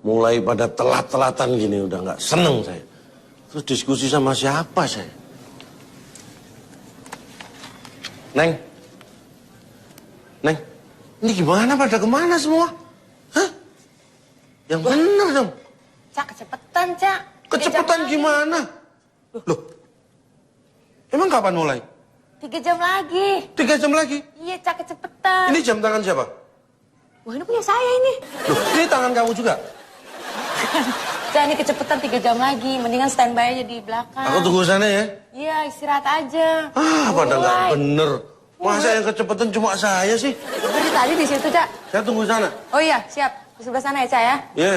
mulai pada telat-telatan gini udah nggak seneng saya. Terus diskusi sama siapa saya? Neng, ini gimana pada kemana semua? Hah? Yang bener dong. Cak, kecepetan, Cak. Kecepetan gimana? Loh, emang kapan mulai? 3 jam lagi. 3 jam lagi? Iya, Cak, kecepetan. Ini jam tangan siapa? Wah, ini punya saya ini. Loh, ini tangan kamu juga? Cak, ini kecepetan 3 jam lagi. Mendingan standby aja di belakang. Aku tunggu sana ya. Iya, istirahat aja. Pada nggak bener. Masa yang kecepatan cuma saya sih? Dari tadi di situ, Cak. Saya tunggu sana. Oh iya, siap. Di sebelah sana ya, Cak ya. Iya.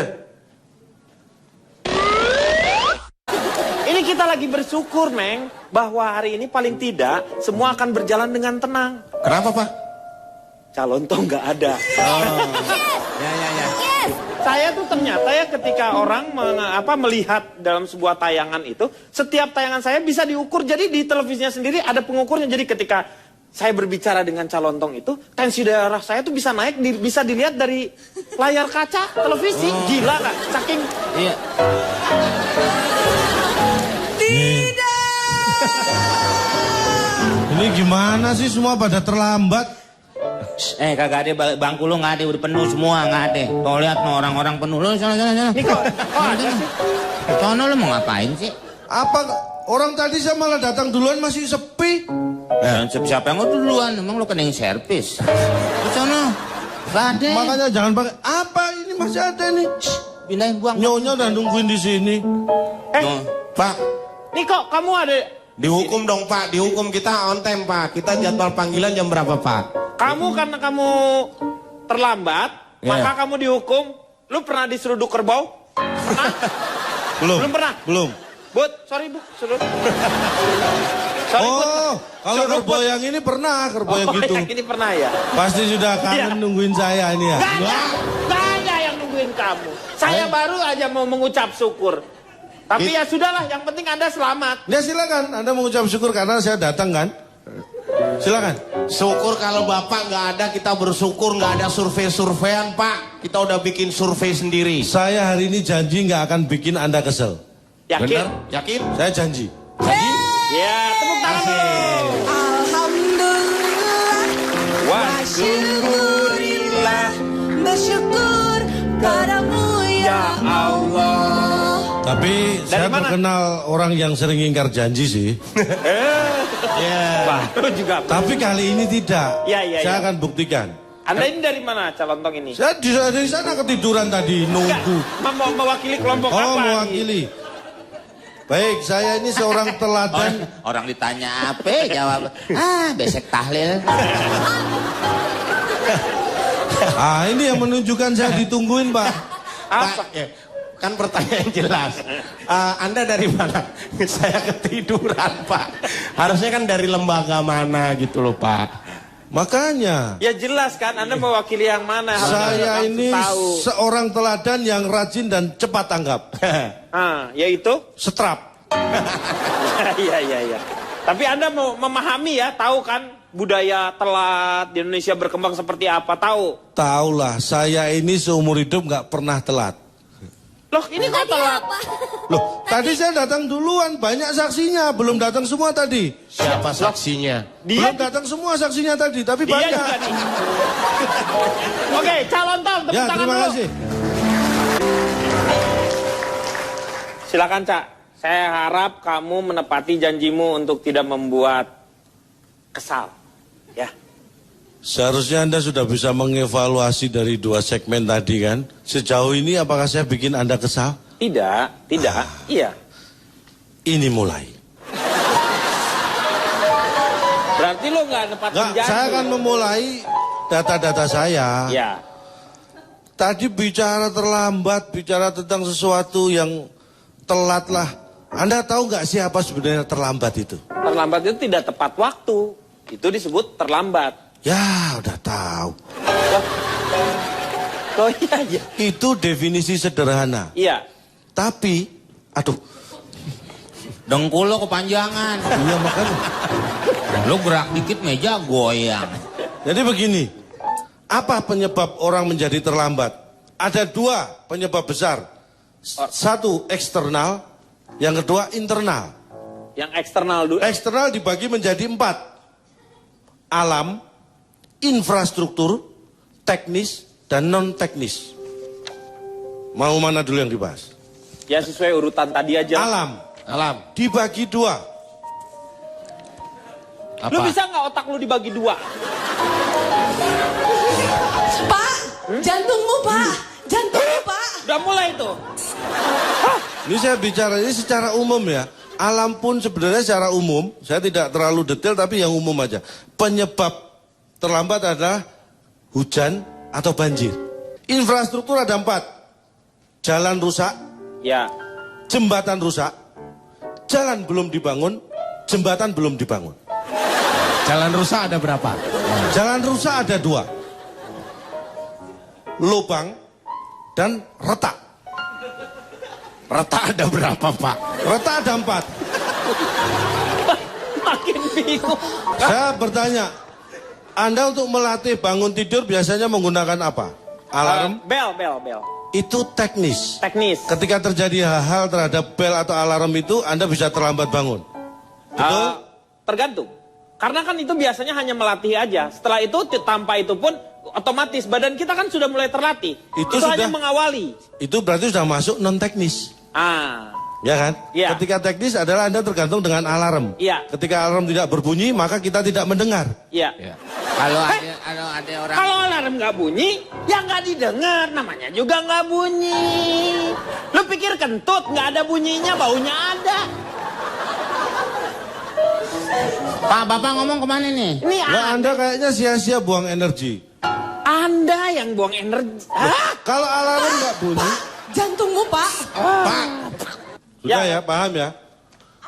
Ini kita lagi bersyukur, Neng, bahwa hari ini paling tidak semua akan berjalan dengan tenang. Kenapa, Pak? Calon toh nggak ada. Yes! Saya tuh ternyata ya ketika orang melihat dalam sebuah tayangan itu, setiap tayangan saya bisa diukur. Jadi di televisinya sendiri ada pengukurnya. Jadi ketika saya berbicara dengan calon tong itu, tensi darah saya tuh bisa naik, bisa dilihat dari layar kaca televisi. Gila nggak? Saking... Iya. Ini gimana sih semua pada terlambat? Kagak ada bangku lu, nggak ada, udah penuh semua, nggak ada. Tuh lihat no, orang-orang penuh. Lu sana. Ini kok ada sih? Sono lu mau ngapain sih? Apa orang tadi saya malah datang duluan masih sepi? Siapa yang duluan? Emang lu kena yang servis. Lu sono. Nggak ada. Makanya jangan pakai. Apa ini masih ada nih? Pindahin buang. Nyonya udah nungguin di sini. Pak, Niko, kamu ada... dihukum dong Pak, dihukum kita on time Pak. Kita jadwal panggilan jam berapa Pak? Kamu karena kamu terlambat, maka kamu dihukum. Lu pernah diseruduk kerbau? Pernah? Belum pernah? Belum. Bud, sorry Bu, seruduk. Sorry, Bud. Kalau kerbau yang ini pernah, kerbau yang gitu. Yang ini pernah ya? Pasti sudah kangen nungguin saya ini ya. Gak ada yang nungguin kamu. Saya baru aja mau mengucap syukur. Tapi ya sudahlah, yang penting Anda selamat. Ya silakan, Anda mengucap syukur karena saya datang kan. Silakan. Syukur kalau Bapak nggak ada, kita bersyukur nggak ada survei-surveian Pak. Kita udah bikin survei sendiri. Saya hari ini janji nggak akan bikin Anda kesel. Yakin? Bener? Yakin? Saya janji. Ya, tepuk tangan dulu. Alhamdulillah. Wa syukurillah. Bersyukur padamu ya Allah. Tapi saya mana? terkenal orang yang sering ingkar janji sih. Baru juga. Tapi kali ini tidak. Iya. Saya akan buktikan. Anda ini dari mana calon tong ini? Saya dari sana ketiduran tadi nunggu. Mau mewakili kelompok apa? Mewakili. Baik, saya ini seorang teladan. Orang ditanya apa, jawab. Besek tahlil. Ini yang menunjukkan saya ditungguin, Pak. Apa? Pak, ya, kan pertanyaan jelas. Anda dari mana? Saya ketiduran Pak. Harusnya kan dari lembaga mana gitu loh Pak. Makanya. Ya jelas kan, Anda mewakili yang mana? Saya ini tahu. seorang teladan yang rajin dan cepat tanggap. Yaitu? Setrap. Iya. Tapi Anda mau memahami ya, tahu kan budaya telat di Indonesia berkembang seperti apa, tahu? Taulah, saya ini seumur hidup nggak pernah telat. Loh, ini kok telat? Loh, tadi saya datang duluan, banyak saksinya, belum datang semua tadi. Siapa saksinya? Belum datang semua saksinya tadi, tapi Dia banyak. juga nih. Oke, calon tong, tepuk Ya, tangan terima dulu. kasih. Silakan Cak, saya harap kamu menepati janjimu untuk tidak membuat kesal. Ya. Seharusnya Anda sudah bisa mengevaluasi dari 2 segmen tadi kan. Sejauh ini apakah saya bikin Anda kesal? Tidak, iya. Ini mulai. Berarti lo nggak nepatin janji. Saya akan memulai data-data saya. Ya. Tadi bicara terlambat, bicara tentang sesuatu yang telat lah. Anda tahu nggak siapa sebenarnya terlambat itu? Terlambat itu tidak tepat waktu. Itu disebut terlambat. Ya, udah tahu. Oh iya. Itu definisi sederhana. Iya. Tapi, aduh. Dengkul lo kepanjangan. Iya makanya. Lo gerak dikit meja goyang. Jadi begini, apa penyebab orang menjadi terlambat? ada dua penyebab besar. Satu eksternal, yang kedua internal. Yang eksternal dulu. Eksternal dibagi menjadi 4. Alam, infrastruktur, teknis, dan non-teknis. Mau mana dulu yang dibahas? Ya sesuai urutan tadi aja. Alam dibagi 2. Lu bisa nggak otak lu dibagi 2? Pak, jantungmu Pak, jantungmu Pak. Udah mulai tuh. Ini saya bicara ini secara umum ya. Alam pun sebenarnya secara umum, saya tidak terlalu detail tapi yang umum aja. Penyebab terlambat adalah hujan atau banjir. Infrastruktur ada 4. Jalan rusak, Ya. jembatan rusak, jalan belum dibangun, jembatan belum dibangun. Jalan rusak ada berapa? Jalan rusak ada 2. Lubang dan retak. Retak ada berapa, Pak? Retak ada 4. Makin bingung. Saya bertanya, Anda untuk melatih bangun tidur biasanya menggunakan apa? Alarm? Bel. Itu teknis. Teknis. Ketika terjadi hal-hal terhadap bel atau alarm itu, Anda bisa terlambat bangun. Betul? Tergantung. Karena kan itu biasanya hanya melatih aja. Setelah itu tanpa itu pun otomatis badan kita kan sudah mulai terlatih. Itu hanya mengawali. Itu berarti sudah masuk non teknis. Ya kan? Iya. Ketika teknis adalah Anda tergantung dengan alarm. Iya. Ketika alarm tidak berbunyi, maka kita tidak mendengar. Iya. Kalau ada orang Kalau alarm nggak bunyi, ya nggak didengar. Namanya juga nggak bunyi. Lu pikir kentut nggak ada bunyinya, baunya ada. Pak, Bapak ngomong kemana nih? Ini Lah Anda kayaknya sia-sia buang energi. Anda yang buang energi. Hah? Kalau alarm nggak bunyi, Jantungmu Pak. Pak. Sudah ya, paham ya.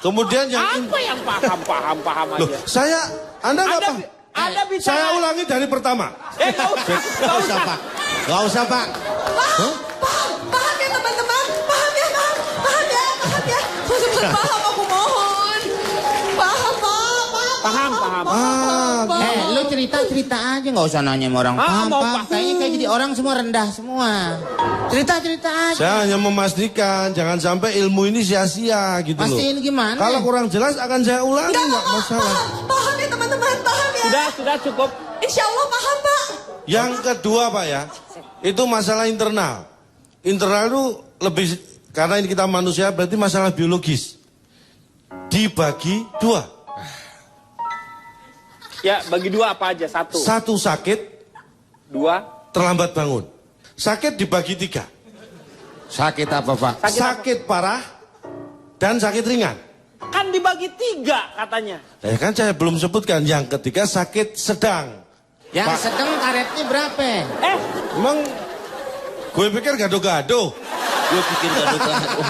Kemudian yang Apa yang paham Loh, aja. Anda nggak paham. Anda bicara. Saya ulangi dari pertama. Nggak usah. Pak. Gak usah, Pak. Paham ya teman-teman, paham ya. Paham aku mohon. Paham Pak. Paham. Lu cerita aja, nggak usah nanya sama orang. Paham, mau Pak. Kayaknya kayak jadi orang semua rendah semua. Cerita aja. Saya hanya memastikan jangan sampai ilmu ini sia-sia gitu loh. Pastiin gimana? Kalau kurang jelas akan saya ulangi, nggak masalah. Paham ya teman-teman, paham ya. Sudah cukup. Insya Allah paham Pak. Yang kedua Pak ya, itu masalah internal. Internal itu lebih, karena ini kita manusia berarti masalah biologis. Dibagi 2. Ya, bagi 2 apa aja? 1. 1 sakit, 2. terlambat bangun. Sakit dibagi 3. Sakit apa, Pak? Sakit parah dan sakit ringan. Kan dibagi 3 katanya. Ya kan saya belum sebutkan. Yang ketiga sakit sedang. Yang sedang karetnya berapa? Emang gue pikir gado-gado. Gue pikir gado-gado.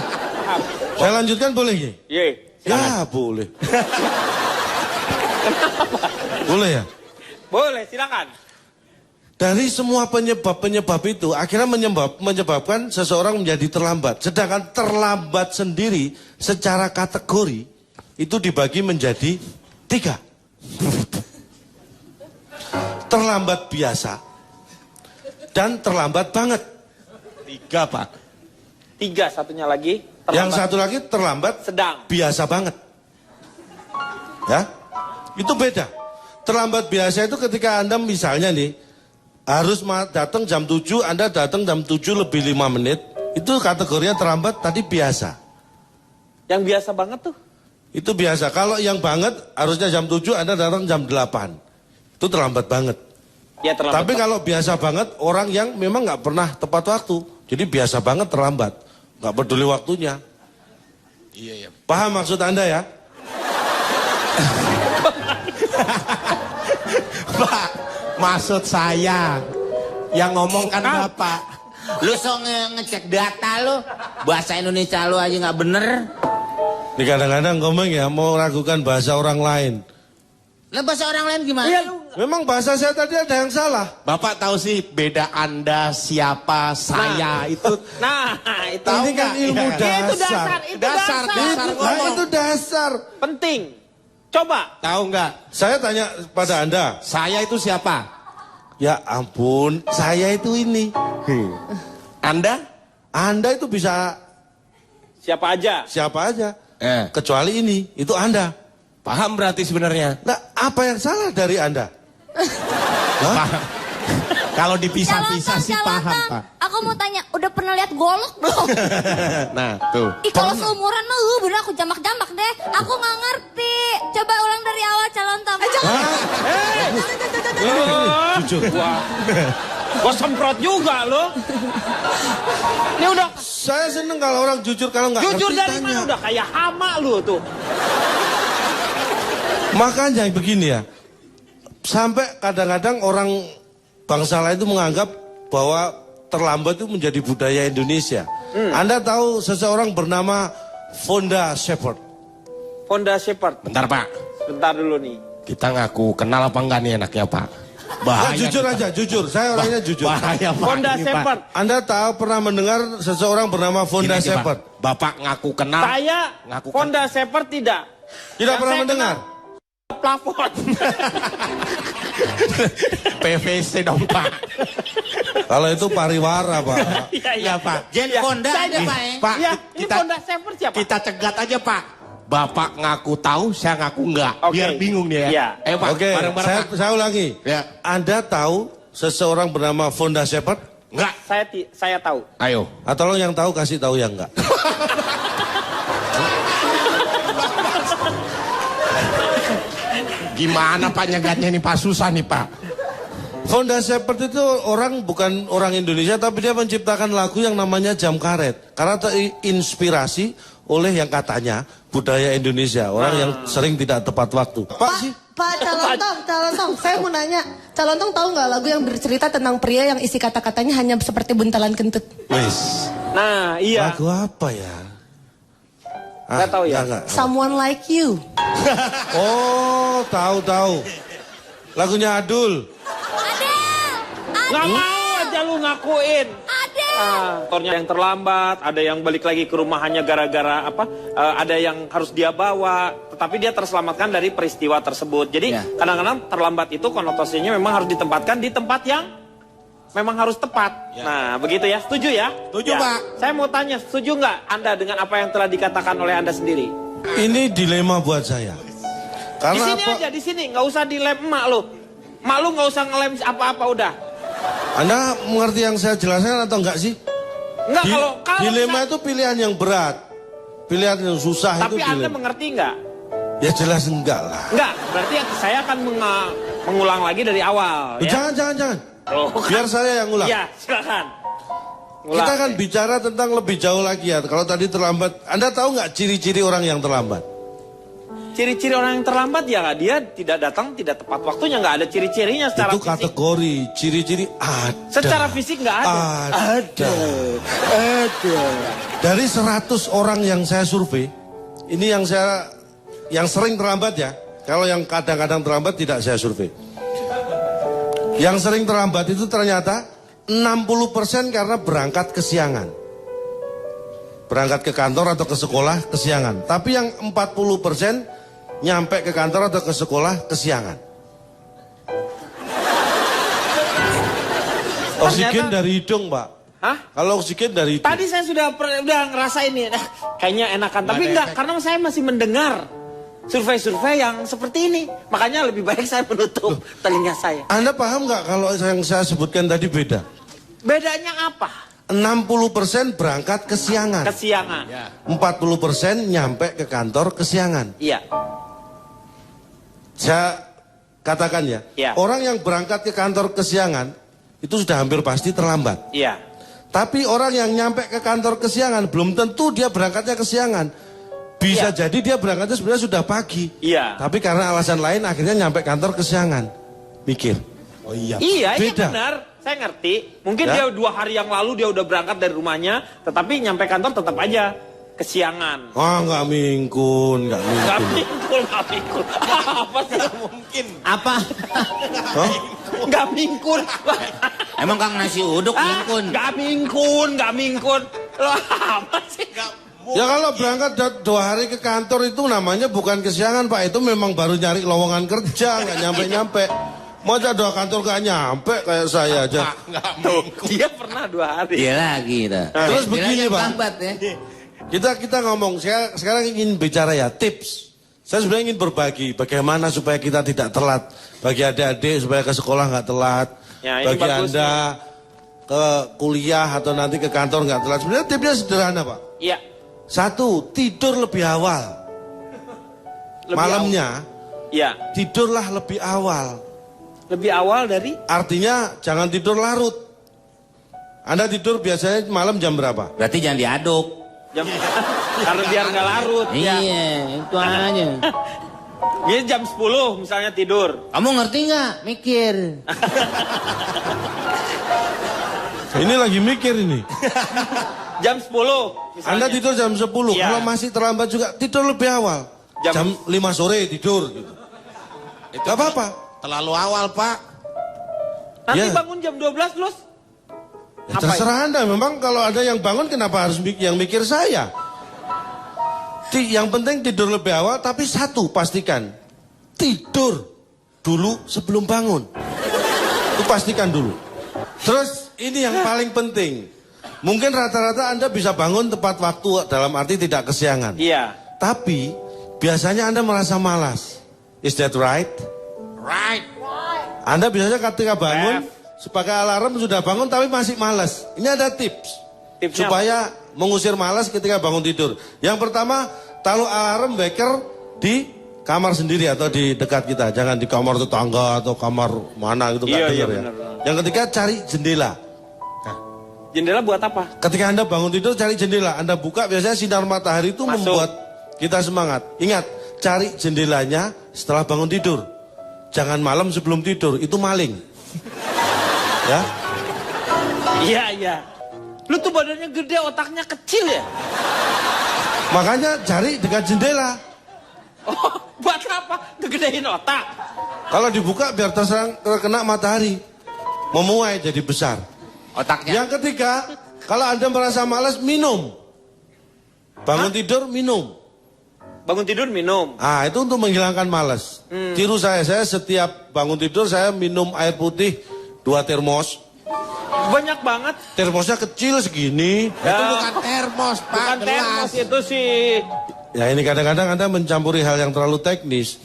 Saya lanjutkan boleh ya? Ye. Ya boleh. Boleh ya? Boleh, silakan. Dari semua penyebab itu akhirnya menyebabkan seseorang menjadi terlambat. Sedangkan terlambat sendiri secara kategori itu dibagi menjadi 3. Terlambat biasa dan terlambat banget. 3, Pak. 3 satunya lagi. Yang satu lagi terlambat sedang. biasa banget. Ya, itu beda. Terlambat biasa itu ketika Anda misalnya nih harus datang jam 7, Anda datang jam 7 lebih 5 menit, itu kategorinya terlambat tadi biasa. Yang biasa banget tuh. Itu biasa. Kalau yang banget harusnya jam 7, Anda datang jam 8. Itu terlambat banget. Ya terlambat. Tapi kalau biasa banget, orang yang memang nggak pernah tepat waktu. Jadi biasa banget terlambat. Nggak peduli waktunya. Iya. Paham maksud Anda ya? Pak, maksud saya yang ngomong kan Bapak. Lu sok ngecek data lu. Bahasa Indonesia lu aja nggak bener. Ini kadang-kadang ngomong ya mau ragukan bahasa orang lain. Lah bahasa orang lain gimana? Iya, lu. Memang bahasa saya tadi ada yang salah. Bapak tahu sih beda Anda, siapa, saya itu. Nah, itu. Tahu Ini kan nggak? ilmu Iya. Ya, itu dasar, dasar. itu Dasar, dasar. dasar. Nah, ngomong. itu dasar. Penting. Coba. Tahu nggak? Saya tanya pada Anda. Saya itu siapa? Ya ampun, saya itu ini. Anda? Anda itu bisa Siapa aja? siapa aja. Eh. Kecuali ini, itu Anda. Paham berarti sebenarnya? Nah, apa yang salah dari Anda? Hah? Paham. Kalau dipisah-pisah sih paham, Pak. Aku mau tanya, udah pernah lihat golok belum? Nah, tuh. Ih, kalau seumuran mah bener aku jambak-jambak deh. Aku nggak ngerti. Coba ulang dari awal calon tong. Jujur. Gua semprot juga lo. Ini udah Saya seneng kalau orang jujur, kalau nggak jujur ngerti dari tanya. mana? Udah kayak hama lu tuh. Makanya begini ya, sampai kadang-kadang orang bangsa lain itu menganggap bahwa terlambat itu menjadi budaya Indonesia. Anda tahu seseorang bernama Fonda Shepherd? Honda Shepherd. Bentar, Pak. Bentar dulu nih. Kita ngaku kenal apa enggak nih enaknya, Pak? Nah, jujur aja, jujur. Saya orangnya jujur. Bahaya, Pak. Honda ini, Pak. Shepherd. Anda tahu pernah mendengar seseorang bernama Fonda Gini, Pak. Shepherd? Bapak ngaku kenal. Saya Ngaku kan- Honda Shepherd tidak. Tidak Yang pernah saya mendengar? kenal plafon. PVC dong, Pak. Kalau itu pariwara, Pak. Iya, Pak. Jen Ya, Fonda saya ada ini- Pak ya? Pak, Iya, ini kita Honda Shepherd siapa? kita cegat aja, Pak. Bapak ngaku tahu, saya ngaku enggak. Oke. Biar bingung dia Iya. ya. Pak, Oke, bareng-bareng, Pak. saya ulangi. Ya. Anda tahu seseorang bernama Fonda Shepherd? Enggak. Saya tahu. Ayo. Ah, tolong yang tahu kasih tahu yang enggak. Gimana Pak nyegatnya nih, Pak? Susah nih, Pak. Fonda Shepherd itu bukan orang Indonesia, tapi dia menciptakan lagu yang namanya Jam Karet. Karena terinspirasi oleh yang katanya budaya Indonesia, orang yang sering tidak tepat waktu. Pak sih, Pak Calontong, saya mau nanya, Calontong tahu nggak lagu yang bercerita tentang pria yang isi kata-katanya hanya seperti buntalan kentut? wis. Nah, iya. Lagu apa ya? Nggak tahu ya? Enggak. Someone like you. Oh, tahu. Lagunya Adul. Nggak mau aja lu ngakuin. Motornya yang terlambat, ada yang balik lagi ke rumah hanya gara-gara apa? Ada yang harus dia bawa, tetapi dia terselamatkan dari peristiwa tersebut. Jadi Ya. kadang-kadang terlambat itu konotasinya memang harus ditempatkan di tempat yang memang harus tepat. Nah, begitu ya. Setuju ya? Setuju, Ya. Pak. Saya mau tanya, setuju nggak Anda dengan apa yang telah dikatakan oleh Anda sendiri? Ini dilema buat saya. Di Karena sini apa? aja, di sini. Nggak usah dilem emak lu. Emak lu nggak usah ngelem apa-apa udah. Anda mengerti yang saya jelaskan atau enggak sih? Enggak, kalau dilema bisa- itu pilihan yang berat. Pilihan yang susah Tapi itu Anda dilema. mengerti nggak? Ya jelas enggak lah. Enggak, berarti saya akan mengulang lagi dari awal. Ya? Jangan. Oh, Biar saya yang ulang. Ya, silakan. Kita akan bicara tentang lebih jauh lagi ya. Kalau tadi terlambat, Anda tahu nggak ciri-ciri orang yang terlambat? Ciri-ciri orang yang terlambat ya dia tidak datang tidak tepat waktunya, nggak ada ciri-cirinya secara Itu fisik. kategori, ciri-ciri ada. Secara fisik nggak ada. Ada. Dari 100 orang yang saya survei, ini yang sering terlambat ya. Kalau yang kadang-kadang terlambat tidak saya survei. Yang sering terlambat itu ternyata 60% karena berangkat kesiangan. Berangkat ke kantor atau ke sekolah kesiangan. Tapi yang 40% nyampe ke kantor atau ke sekolah kesiangan. Oksigen dari hidung, Pak. Hah? Kalau oksigen dari hidung. Tadi saya sudah ngerasain nih, kayaknya enakan. Tapi enggak, karena saya masih mendengar survei-survei yang seperti ini. Makanya lebih baik saya menutup telinga saya. Anda paham nggak kalau yang saya sebutkan tadi beda? Bedanya apa? 60% berangkat kesiangan. Kesiangan. 40% nyampe ke kantor kesiangan. Iya. Saya katakan ya, Ya. orang yang berangkat ke kantor kesiangan itu sudah hampir pasti terlambat. Iya. Tapi orang yang nyampe ke kantor kesiangan belum tentu dia berangkatnya kesiangan. Bisa Iya. jadi dia berangkatnya sebenarnya sudah pagi. Iya. Tapi karena alasan lain akhirnya nyampe kantor kesiangan. Mikir. Oh iya. Iya, iya Beda. benar. Saya ngerti. Mungkin Ya. dia 2 hari yang lalu dia udah berangkat dari rumahnya, tetapi nyampe kantor tetap aja kesiangan. Oh nggak mingkun, nggak Gak mingkun. mingkul. Apa sih? Mungkin. Apa? Hah? Gak mingkun. Emang Kang nasi uduk mingkun? Gak mingkun. Lo apa sih? Ya kalau berangkat 2 hari ke kantor itu namanya bukan kesiangan Pak. Itu memang baru nyari lowongan kerja, nggak nyampe-nyampe. Masa 2 kantor gak nyampe kayak saya aja. Nggak mungkin. Dia pernah 2 hari. Dia lagi dah. Terus Dia begini, lagi Pak. lambat ya. Kita ngomong, sekarang ingin bicara ya, tips. Saya sebenarnya ingin berbagi bagaimana supaya kita tidak telat. Bagi adik-adik supaya ke sekolah nggak telat. Ya, ini Bagi bagus Anda ke kuliah atau nanti ke kantor nggak telat. Sebenarnya tipsnya sederhana, Pak. Iya. 1, tidur lebih awal. Lebih Malamnya, Iya. tidurlah lebih awal. Lebih awal dari Artinya jangan tidur larut. Anda tidur biasanya malam jam berapa? Berarti jangan diaduk. jam karena biar nggak larut. Ya. Iya, itu aja. Dia jam 10 misalnya tidur. Kamu ngerti nggak? Mikir. Ini lagi mikir ini. Jam 10 misalnya. Anda tidur jam 10, Iya. kalau masih terlambat juga tidur lebih awal. Jam 5 sore tidur gitu. Gak apa-apa. Terlalu awal, Pak. Nanti Ya. bangun jam 12 terus. Ya, terserah Anda, memang kalau ada yang bangun kenapa harus yang mikir saya? Yang penting tidur lebih awal, tapi 1 pastikan. Tidur dulu sebelum bangun. Itu pastikan dulu. Terus ini yang paling penting. Mungkin rata-rata Anda bisa bangun tepat waktu dalam arti tidak kesiangan. Iya. Tapi biasanya Anda merasa malas. Is that right? Right. Anda biasanya ketika bangun, sebagai alarm sudah bangun tapi masih malas. Ini ada tips. Tipsnya Supaya mengusir malas ketika bangun tidur. Yang pertama, taruh alarm waker di kamar sendiri atau di dekat kita. Jangan di kamar tetangga atau kamar mana gitu. Iya, nggak iya, dengar ya. benar. Yang ketiga, cari jendela. Jendela buat apa? Ketika Anda bangun tidur, cari jendela. Anda buka, biasanya sinar matahari itu Masuk. membuat kita semangat. Ingat, cari jendelanya setelah bangun tidur. Jangan malam sebelum tidur, itu maling. Ya, Iya, iya. Lu tuh badannya gede, otaknya kecil ya? makanya cari dekat jendela. Oh, buat apa? Ngegedein otak. Kalau dibuka biar terkena matahari, memuai jadi besar. Otaknya. Yang ketiga, kalau Anda merasa malas, minum. Bangun tidur, minum. Bangun tidur minum. Ah, itu untuk menghilangkan malas. Tiru saya setiap bangun tidur saya minum air putih 2 termos. Banyak banget. Termosnya kecil segini. Itu bukan termos, Pak. Bukan termos, Gelas. itu sih. Ya ini kadang-kadang Anda mencampuri hal yang terlalu teknis.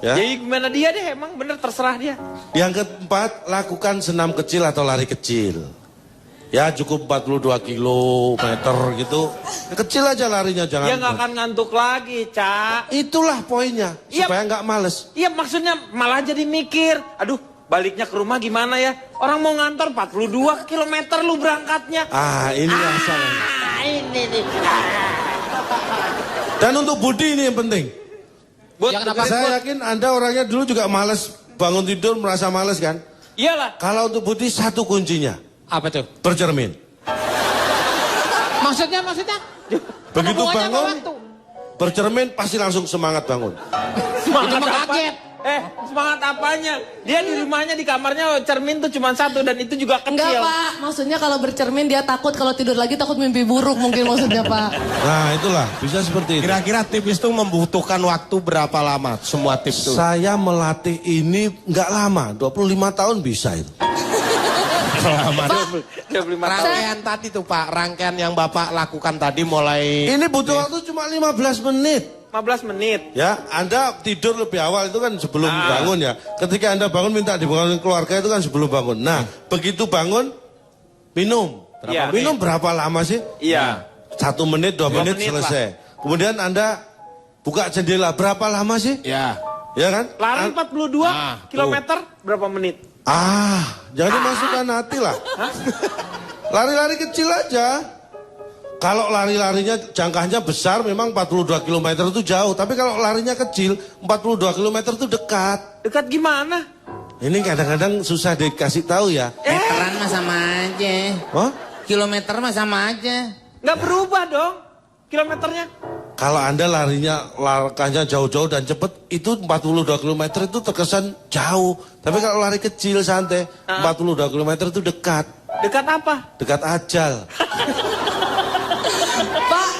Ya. Jadi gimana dia deh, emang bener terserah dia. Yang keempat, lakukan senam kecil atau lari kecil. Ya cukup 42 kilometer gitu. Kecil aja larinya, jangan. Dia nggak akan ngantuk lagi, Cak. Itulah poinnya, Iya. supaya nggak males. Iya maksudnya malah jadi mikir. Aduh, baliknya ke rumah gimana ya? Orang mau ngantor 42 kilometer lu berangkatnya. Ah, ini asal. Ini nih. Dan untuk Budi ini yang penting. Buat Saya yakin Anda orangnya dulu juga males bangun tidur, merasa males kan? Iyalah. Kalau untuk Budi 1 kuncinya, Apa tuh? bercermin. Maksudnya? Begitu hubungannya sama bangun, waktu? bercermin pasti langsung semangat bangun. Semangat Itu mah apa? kaget. Semangat apanya? Dia di rumahnya, di kamarnya cermin tuh cuma 1 dan itu juga Enggak kecil. Pak, maksudnya kalau bercermin dia takut kalau tidur lagi takut mimpi buruk mungkin maksudnya Pak. Nah itulah, bisa seperti itu. Kira-kira tips itu membutuhkan waktu berapa lama? Semua tips itu. Saya melatih ini nggak lama, 25 tahun bisa itu. Selamat. 25 tahun. Rangkaian tadi tuh Pak, rangkaian yang Bapak lakukan tadi mulai... Ini butuh waktu cuma 15 menit. 15 menit. Ya, Anda tidur lebih awal itu kan sebelum bangun ya. Ketika Anda bangun minta dibangunin keluarga itu kan sebelum bangun. Nah, begitu bangun, minum. Iya. Minum berapa lama sih? Iya. 1 menit, 2 menit, menit selesai. Kemudian Anda buka jendela, berapa lama sih? Ya. Ya kan? Lari 42 kilometer berapa menit? Jangan dimasukkan hati lah. Lari-lari kecil aja. Kalau lari-larinya jangkanya besar memang 42 km itu jauh. Tapi kalau larinya kecil 42 km itu dekat. Dekat gimana? Ini kadang-kadang susah dikasih tahu ya. Meteran mah sama aja. Hah? Kilometer mah sama aja. Nggak berubah dong kilometernya. Kalau Anda larinya jauh-jauh dan cepat itu 42 km itu terkesan jauh. Tapi kalau lari kecil santai 42 km itu dekat. Dekat apa? Dekat ajal. Pak,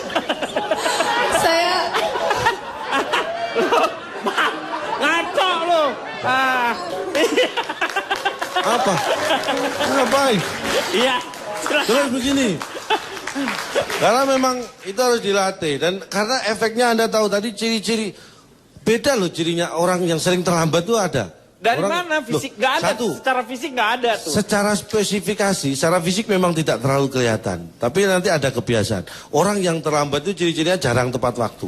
saya Ngaco lo. live. Iya. Terus begini. Karena memang itu harus dilatih. Dan karena efeknya Anda tahu tadi ciri-ciri. Beda loh cirinya orang yang sering terlambat itu ada. Dari Orang- mana fisik? Loh, Gak ada. satu. Secara fisik gak ada tuh. Secara spesifikasi, secara fisik memang tidak terlalu kelihatan. Tapi nanti ada kebiasaan. Orang yang terlambat itu ciri-cirinya jarang tepat waktu.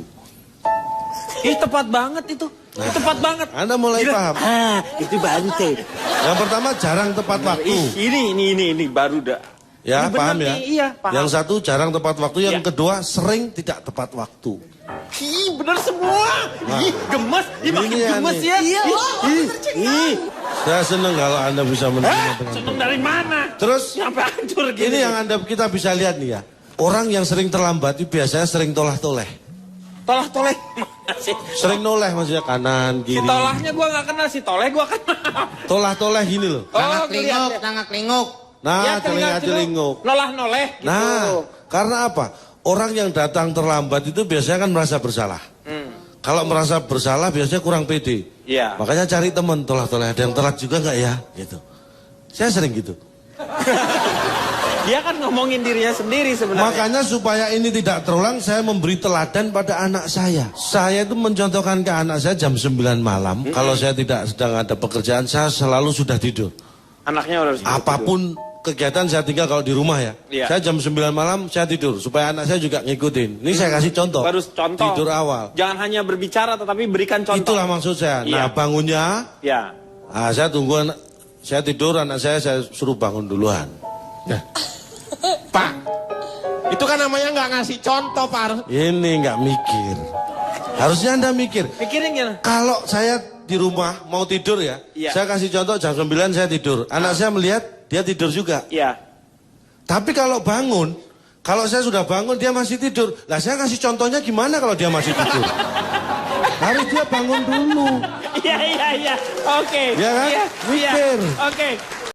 Ih, tepat banget itu. Tepat banget. Anda mulai Gila. paham. Itu baru tuh. Yang pertama jarang tepat waktu. Ini baru dah. Ya, Ini benar paham ya? nih, iya, paham. Yang satu jarang tepat waktu, yang Iya. kedua sering tidak tepat waktu. Ih, bener semua. Ih, gemes. Ih, makin Ini gemes aneh. ya. Iya, Ih, bener ih. Saya senang kalau Anda bisa menerima dengan Seneng dari mana? Terus Sampai hancur gini. ini yang kita bisa lihat nih ya. Orang yang sering terlambat itu biasanya sering tolah-toleh. Tolah-toleh. Mana sih? Sering noleh maksudnya kanan, Si kiri. tolahnya gua gak kenal, si toleh gua kenal. Tolah-toleh gini loh. Tangak kelihatan. kelinguk, tangak kelinguk. Nah, Ya, telinga-telinguk. Nolah-noleh gitu. Nah, karena apa? Orang yang datang terlambat itu biasanya kan merasa bersalah. Kalau merasa bersalah biasanya kurang pede. Iya. Makanya cari teman tolah-toleh. Ada yang telat juga nggak ya? Gitu. Saya sering gitu. Dia kan ngomongin dirinya sendiri sebenarnya. Makanya supaya ini tidak terulang, saya memberi teladan pada anak saya. Saya itu mencontohkan ke anak saya jam 9 malam. Kalau saya tidak sedang ada pekerjaan, saya selalu sudah tidur. Anaknya udah Apapun kegiatan saya tinggal kalau di rumah ya. Iya. Saya jam 9 malam saya tidur. Supaya anak saya juga ngikutin. Ini saya kasih contoh. Baru contoh. Tidur awal. Jangan hanya berbicara tetapi berikan contoh. Itulah maksud saya. Nah Iya. bangunnya, Ya. saya tunggu saya tidur, anak saya suruh bangun duluan. Nah, Pak, itu kan namanya nggak ngasih contoh, Pak. Ini nggak mikir. Harusnya Anda mikir. Pikirin gimana? Kalau saya di rumah mau tidur ya, Iya. saya kasih contoh jam 9 saya tidur. Anak saya melihat dia tidur juga. Iya. Tapi kalau bangun, kalau saya sudah bangun dia masih tidur. Lah saya kasih contohnya gimana kalau dia masih tidur? Harus dia bangun dulu. Iya. Oke. Iya kan? Iya. Mikir. Oke.